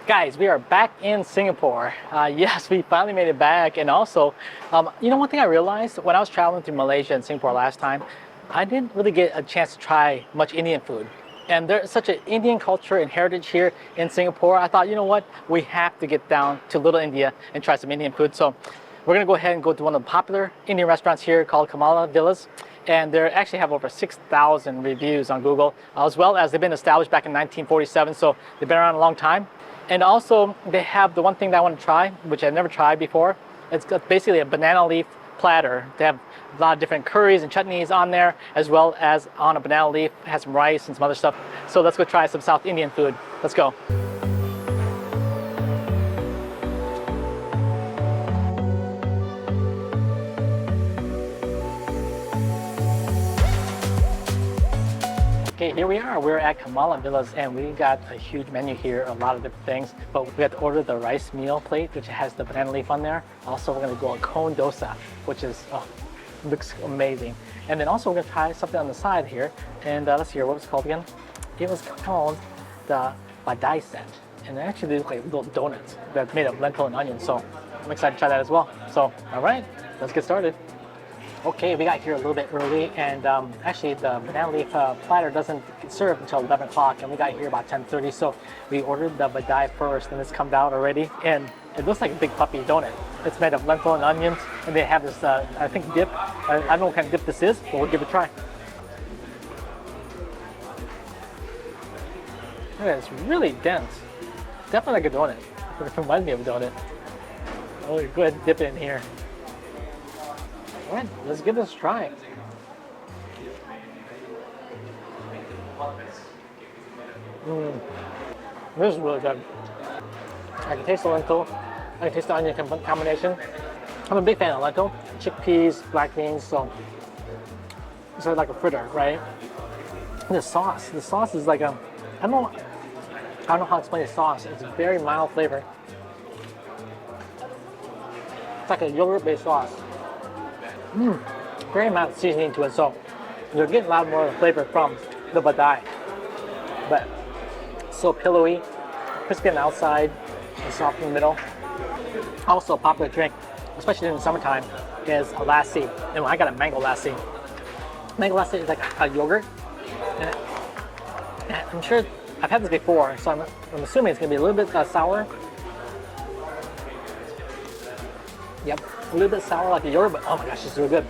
Guys, we are back in Singapore. Yes, we finally made it back. And also, one thing I realized when I was traveling through Malaysia and Singapore last time, I didn't really get a chance to try much Indian food. And there's such an Indian culture and heritage here in Singapore. I thought, you know what? We have to get down to Little India and try some Indian food. So we're gonna go ahead and go to one of the popular Indian restaurants here called Komala Vilas. And they actually have over 6,000 reviews on Google, as well as they've been established back in 1947. So they've been around a long time. And also, they have the one thing that I want to try, which I've never tried before. It's basically a banana leaf platter. They have a lot of different curries and chutneys on there, as well as on a banana leaf, has some rice and some other stuff. So let's go try some South Indian food. Let's go. Okay, here we are. We're at Komala Vilas and we got a huge menu here, a lot of different things. But we had to order the rice meal plate, which has the banana leaf on there. Also, we're gonna go a Cone Dosai, which is, looks amazing. And then also we're gonna try something on the side here. And let's see here, what was it called again? It was called the Vadai set. And actually they look like little donuts that's made of lentil and onion. So I'm excited to try that as well. So, all right, let's get started. Okay, we got here a little bit early, and actually the banana leaf platter doesn't get served until 11 o'clock, and we got here about 10:30. So we ordered the vadai first, and it's come out already, and it looks like a big puppy donut. It's made of lentil and onions, and they have this, I think, dip. I don't know what kind of dip this is, but we'll give it a try. Yeah, it's really dense. Definitely like a donut. It reminds me of a donut. Oh, go ahead and dip it in here. All right, let's give this a try. This is really good. I can taste the lentil. I can taste the onion combination. I'm a big fan of lentil, chickpeas, black beans, so it's like a fritter, right? And the sauce is like a, I don't know how to explain the sauce. It's a very mild flavor. It's like a yogurt-based sauce. Very mild seasoning to it, so you're getting a lot more flavor from the vadai. But so pillowy, crispy on the outside, and soft in the middle. Also a popular drink, especially in the summertime, is a lassi. And I got a mango lassi. Mango lassi is like a yogurt. And I'm sure I've had this before, so I'm assuming it's gonna be a little bit sour. Yep, a little bit sour like a yogurt, but oh my gosh, it's really good.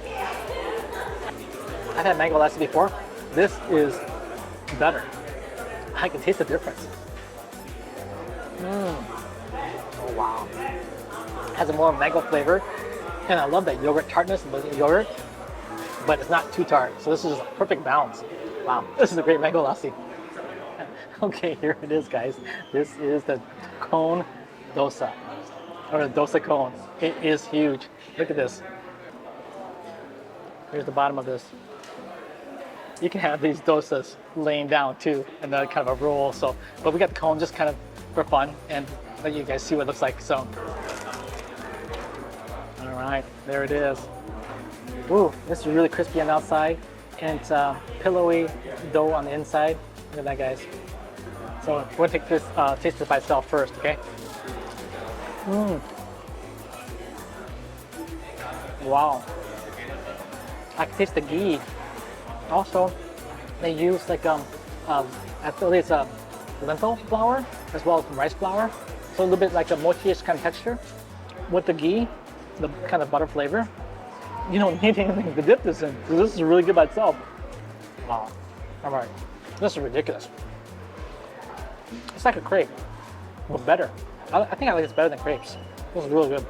I've had mango lassi before. This is better. I can taste the difference. Oh wow. It has a more mango flavor, and I love that yogurt tartness of the yogurt, but it's not too tart. So this is a perfect balance. Wow, this is a great mango lassi. Okay, here it is, guys. This is the Cone Dosa, or the Dosa Cone. It is huge. Look at this. Here's the bottom of this. You can have these dosas laying down too, and then kind of a roll. So, but we got the cone just kind of for fun and let you guys see what it looks like. So, all right, there it is. Ooh, this is really crispy on the outside, and it's pillowy dough on the inside. Look at that, guys. So we're gonna take this, taste this by itself first, okay? Wow. I can taste the ghee. Also, they use like I believe it's a lentil flour as well as rice flour. So a little bit like a mochi-ish kind of texture. With the ghee, the kind of butter flavor. You don't need anything to dip this in. So this is really good by itself. Wow. All right. This is ridiculous. It's like a crepe, but better. I think I like this better than crepes. This is really good.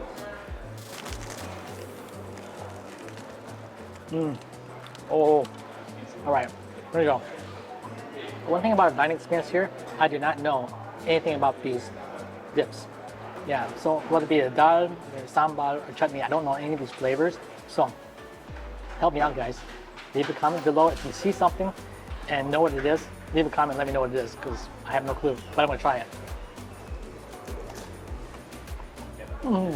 Oh, all right, there you go. One thing about a dining experience here, I do not know anything about these dips. Yeah, so whether it be a dal, or sambar, or chutney, I don't know any of these flavors. So help me out, guys. Leave a comment below if you see something and know what it is. Leave a comment and let me know what it is, because I have no clue, but I'm gonna try it. Oh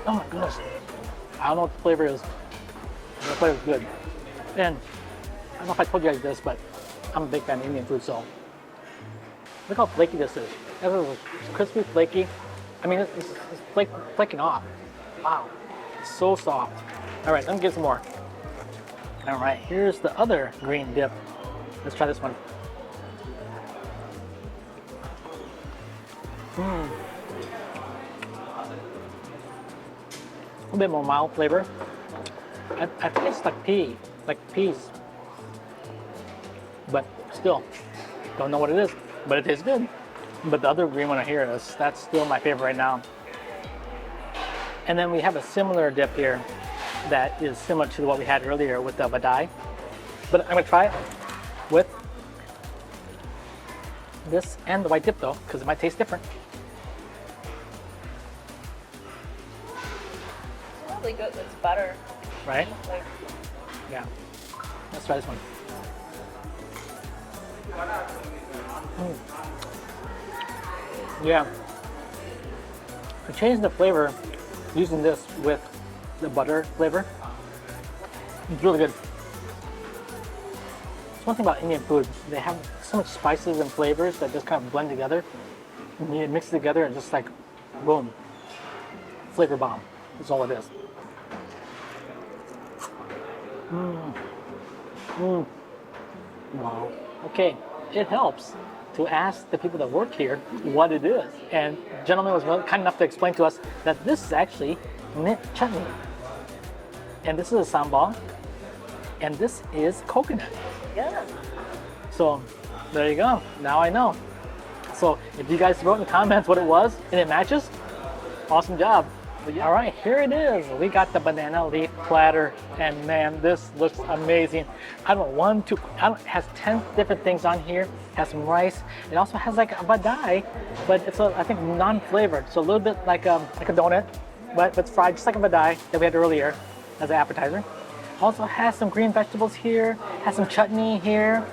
my goodness. I don't know what the flavor is. The flavor is good. And I don't know if I told you guys this, but I'm a big fan of Indian food, so Look how flaky this is. This is crispy, flaky. I mean, it's flaking off. Wow, it's so soft. All right, let me get some more. All right, here's the other green dip. Let's try this one. A bit more mild flavor. I think it's like peas. But still, don't know what it is, but it tastes good. But the other green one here, that's still my favorite right now. And then we have a similar dip here that is similar to what we had earlier with the vadai. But I'm gonna try it with this and the white dip though, because it might taste different. It's really good with butter. Right? Yeah. Let's try this one. Yeah. I changed the flavor using this with the butter flavor. It's really good. It's one thing about Indian food. They have so much spices and flavors that just kind of blend together. And you mix it together and just like, boom. Flavor bomb. That's all it is. Wow. Okay, it helps to ask the people that work here what it is. And the gentleman was kind enough to explain to us that this is actually mint chutney. And this is a sambal. And this is coconut. Yeah. So there you go. Now I know. So if you guys wrote in the comments what it was and it matches, awesome job. All right, here it is. We got the banana leaf platter, and man, this looks amazing. I don't know, it has 10 different things on here. It has some rice. It also has like a vadai, but it's I think non-flavored, so a little bit like a donut, but it's fried just like a vadai that we had earlier as an appetizer. Also has some green vegetables here, has some chutney here,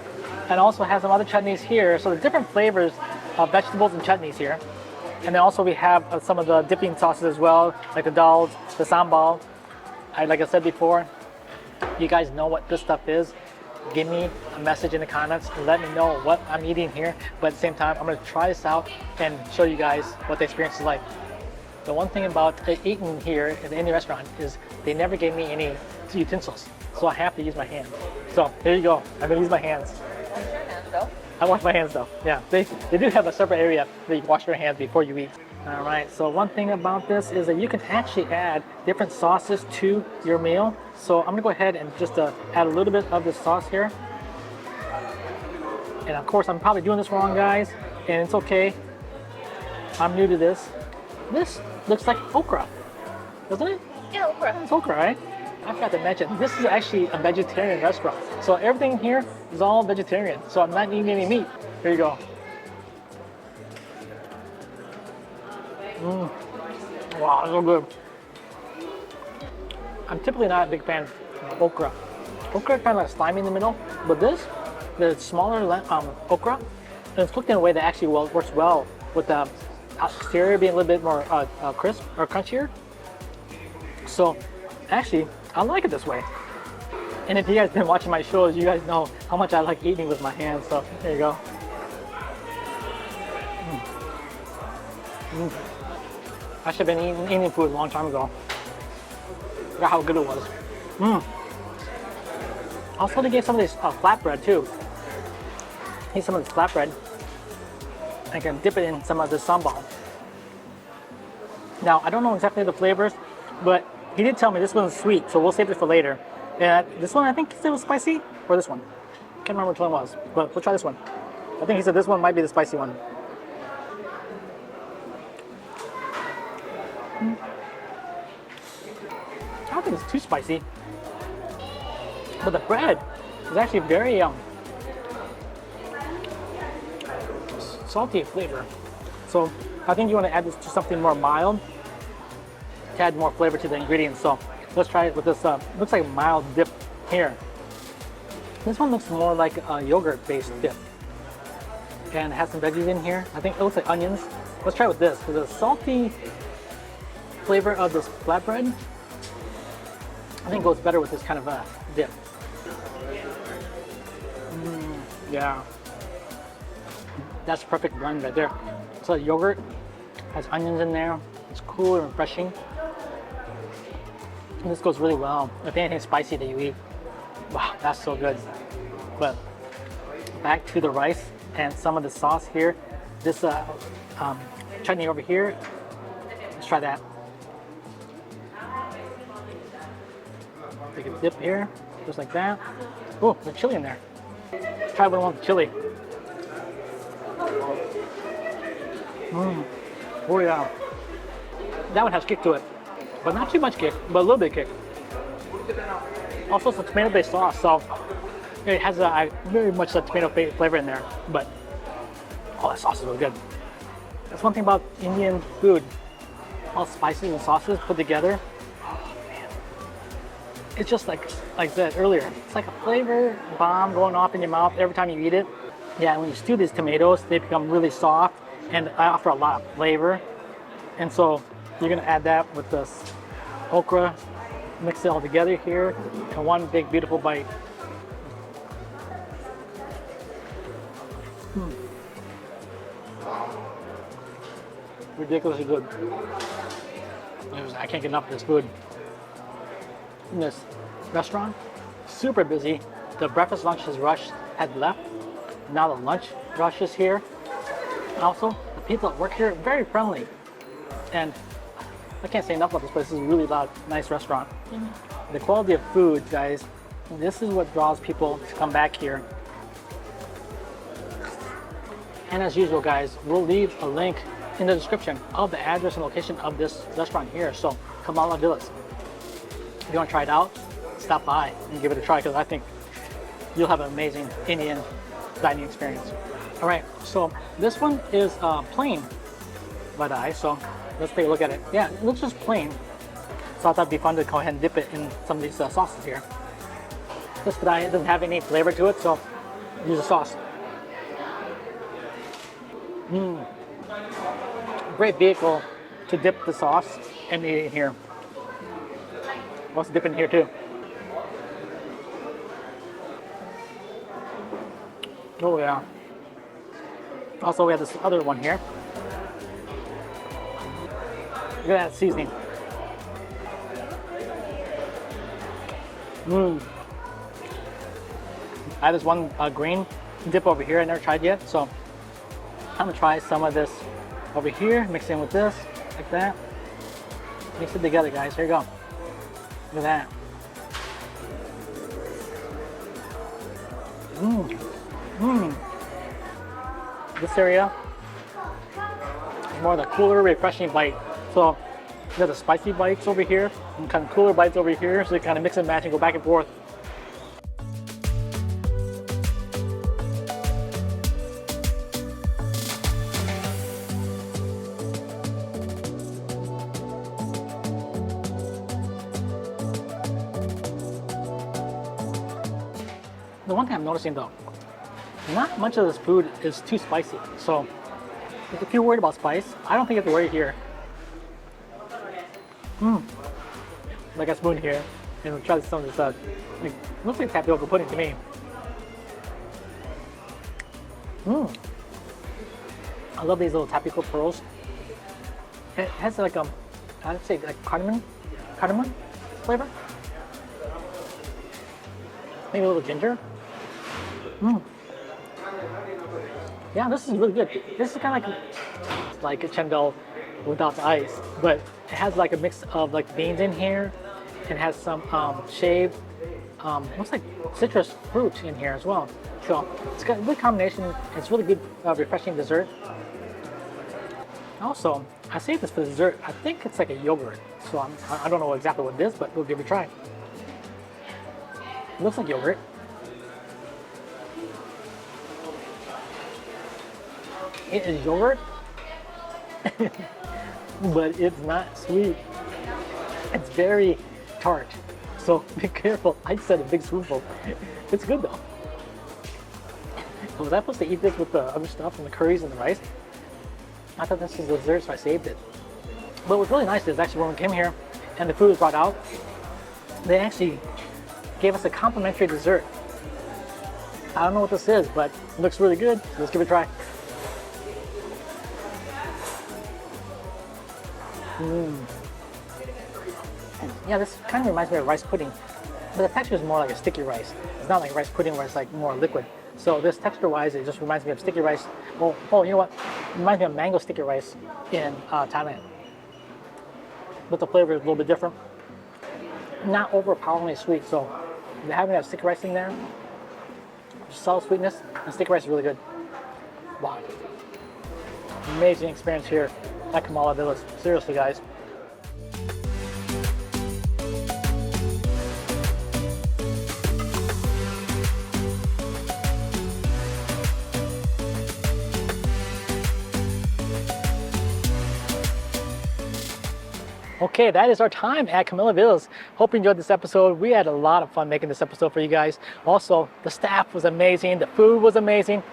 and also has some other chutneys here. So the different flavors of vegetables and chutneys here. And then also we have some of the dipping sauces as well, like the dals, the sambal. Like I said before, you guys know what this stuff is. Give me a message in the comments and let me know what I'm eating here. But at the same time, I'm gonna try this out and show you guys what the experience is like. The one thing about eating here at the Indian restaurant is they never gave me any utensils, so I have to use my hands. So here you go, I'm gonna use my hands. Wash your hands though. I wash my hands though. Yeah, they do have a separate area that you wash your hands before you eat. All right, so one thing about this is that you can actually add different sauces to your meal. So I'm gonna go ahead and just add a little bit of this sauce here. And of course, I'm probably doing this wrong, guys, and it's okay. I'm new to this. This looks like okra, doesn't it? Yeah, okra. It's okra, right? I forgot to mention, this is actually a vegetarian restaurant. So everything here is all vegetarian. So I'm not eating any meat. Here you go. Wow, so good. I'm typically not a big fan of okra. Okra is kind of like slimy in the middle, but this, the smaller okra, and it's cooked in a way that actually works well with the exterior being a little bit more crisp or crunchier. So actually, I like it this way. And if you guys have been watching my shows, you guys know how much I like eating with my hands. So there you go. I should have been eating Indian food a long time ago. Forgot how good it was. Also, they gave some of this flatbread too. Here's some of this flatbread. I can dip it in some of the sambal. Now, I don't know exactly the flavors, but he did tell me this one's sweet, so we'll save it for later. And this one, I think he said was spicy, or this one. Can't remember which one it was, but we'll try this one. I think he said this one might be the spicy one. I don't think it's too spicy, but the bread is actually very salty flavor. So I think you want to add this to something more mild to add more flavor to the ingredients. So let's try it with this, looks like a mild dip here. This one looks more like a yogurt-based dip. And it has some veggies in here. I think it looks like onions. Let's try it with this, because the salty flavor of this flatbread, I think goes better with this kind of a dip. That's perfect blend right there. So the yogurt has onions in there. It's cool and refreshing. And this goes really well with anything spicy that you eat. Wow, that's so good. But back to the rice and some of the sauce here. This chutney over here. Let's try that. Take a dip here, just like that. Oh, there's chili in there. Try one with chili. Oh yeah. That one has kick to it, but not too much kick, but a little bit of kick. Also, some tomato-based sauce, so it has very much a tomato flavor in there. But oh, that sauce is really good. That's one thing about Indian food. All spices and sauces put together. Oh man, it's just like I said earlier. It's like a flavor bomb going off in your mouth every time you eat it. Yeah, when you stew these tomatoes, they become really soft and offer a lot of flavor. And so you're gonna add that with this okra, mix it all together here in one big beautiful bite. Ridiculously good. I can't get enough of this food. In this restaurant, super busy. The breakfast lunch had left. Now the lunch rush is here. Also, the people that work here are very friendly. And I can't say enough about this place. This is a really loud, nice restaurant. The quality of food, guys, this is what draws people to come back here. And as usual, guys, we'll leave a link in the description of the address and location of this restaurant here. So, Komala Vilas. If you want to try it out, stop by and give it a try, because I think you'll have an amazing Indian dining experience. All right, so this one is plain vadai, so let's take a look at it. Yeah, it looks just plain. So I thought it'd be fun to go ahead and dip it in some of these sauces here. This vadai doesn't have any flavor to it, so use a sauce. Great vehicle to dip the sauce and eat it here. Let's dip in here too. Oh yeah. Also, we have this other one here. Look at that seasoning. I have this one green dip over here I never tried yet, so I'm gonna try some of this over here, mix it in with this, like that. Mix it together, guys. Here you go. Look at that. This area is more of the cooler, refreshing bite. So you have the spicy bites over here, and kind of cooler bites over here, so you kind of mix and match and go back and forth. The one thing I'm noticing though, not much of this food is too spicy. So if you're worried about spice, I don't think you have to worry here. Like a spoon here, and we'll try some of this. Like, looks like tapioca pudding to me. I love these little tapioca pearls. It has like I'd say like cardamom flavor. Maybe a little ginger. Yeah, this is really good. This is kind of like a chendol without the ice, but it has like a mix of like beans in here. It has some shaved, looks like citrus fruit in here as well. So it's got a good combination. It's really good, refreshing dessert. Also, I saved this for dessert. I think it's like a yogurt. So I don't know exactly what it is, but we'll give it a try. It looks like yogurt. It is yogurt, but it's not sweet. It's very tart, so be careful. I just had a big spoonful. It's good though. Was I supposed to eat this with the other stuff and the curries and the rice? I thought this was dessert, so I saved it. But what's really nice is actually when we came here and the food was brought out, they actually gave us a complimentary dessert. I don't know what this is, but it looks really good. So let's give it a try. Yeah, this kind of reminds me of rice pudding, but the texture is more like a sticky rice. It's not like rice pudding where it's like more liquid. So this texture-wise, it just reminds me of sticky rice. Oh, you know what? It reminds me of mango sticky rice in Thailand. But the flavor is a little bit different. Not overpoweringly sweet, so if you're having that sticky rice in there, subtle sweetness, and sticky rice is really good. Wow. Amazing experience here at Komala Vilas. Seriously, guys. Okay, that is our time at Komala Vilas. Hope you enjoyed this episode. We had a lot of fun making this episode for you guys. Also, the staff was amazing. The food was amazing.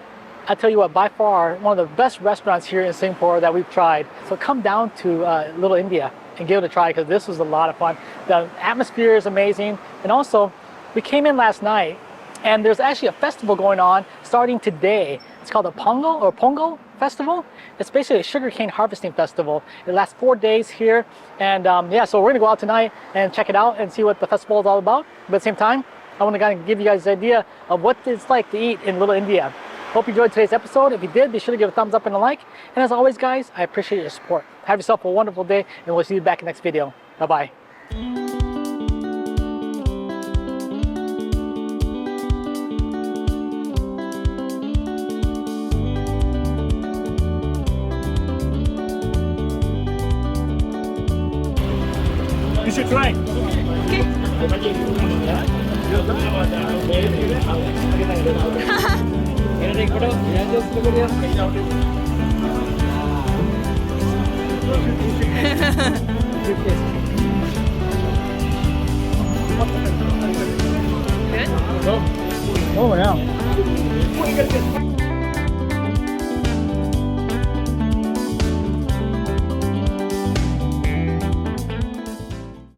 I tell you what, by far, one of the best restaurants here in Singapore that we've tried. So come down to Little India and give it a try because this was a lot of fun. The atmosphere is amazing. And also, we came in last night and there's actually a festival going on starting today. It's called the Pongal Festival. It's basically a sugarcane harvesting festival. It lasts 4 days here. And yeah, so we're gonna go out tonight and check it out and see what the festival is all about. But at the same time, I wanna kind of give you guys an idea of what it's like to eat in Little India. Hope you enjoyed today's episode. If you did, be sure to give a thumbs up and a like. And as always, guys, I appreciate your support. Have yourself a wonderful day, and we'll see you back in the next video. Bye-bye. You should try. Good? Oh, yeah.